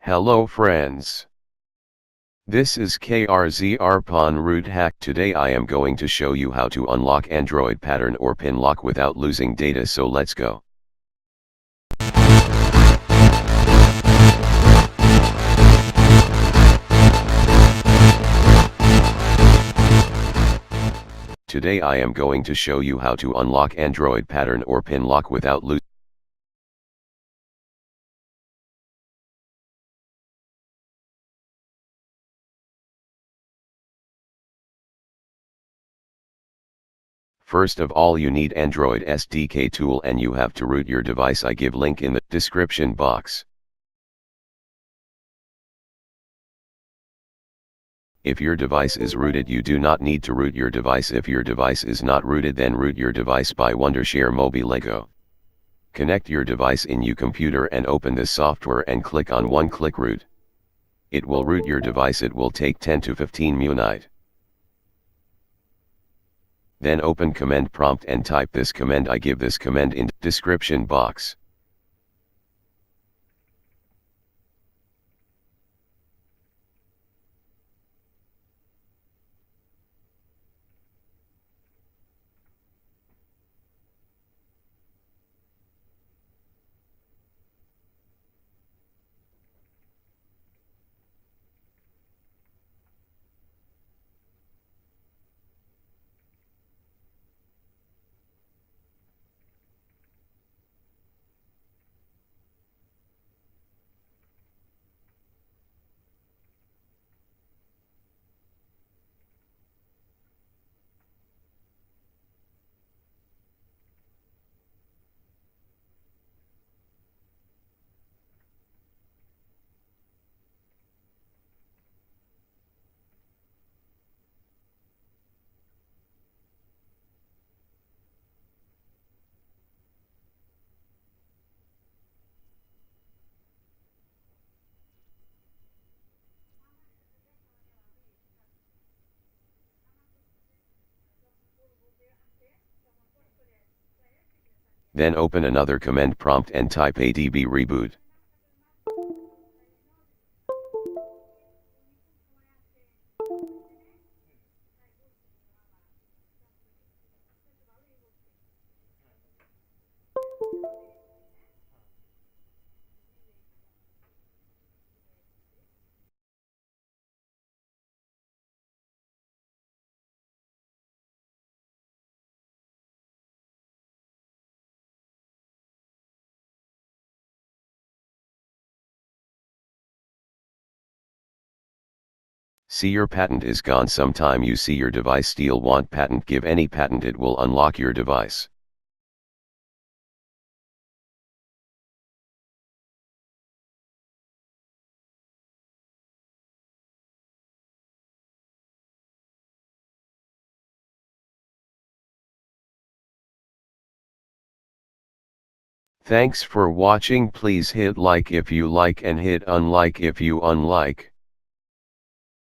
Hello friends. This is KRZR Root Hack. Today I am going to show you how to unlock Android pattern or pin lock without losing data, so let's go. Today I am going to show you how to unlock Android pattern or pin lock without losing. First of all, you need Android SDK tool and you have to root your device. I give link in the description box. If your device is rooted, you do not need to root your device. If your device is not rooted, then root your device by Wondershare Mobile Lego. Connect your device in your computer and open the software and click on one-click root. It will root your device. It will take 10 to 15 minutes. Then open command prompt and type this command. I give this command in description box. Then open another command prompt and type ADB reboot. See, your patent is gone. Sometime you see your device still want patent, give any patent, it will unlock your device. Thanks for watching. Please hit like if you like and hit unlike if you unlike.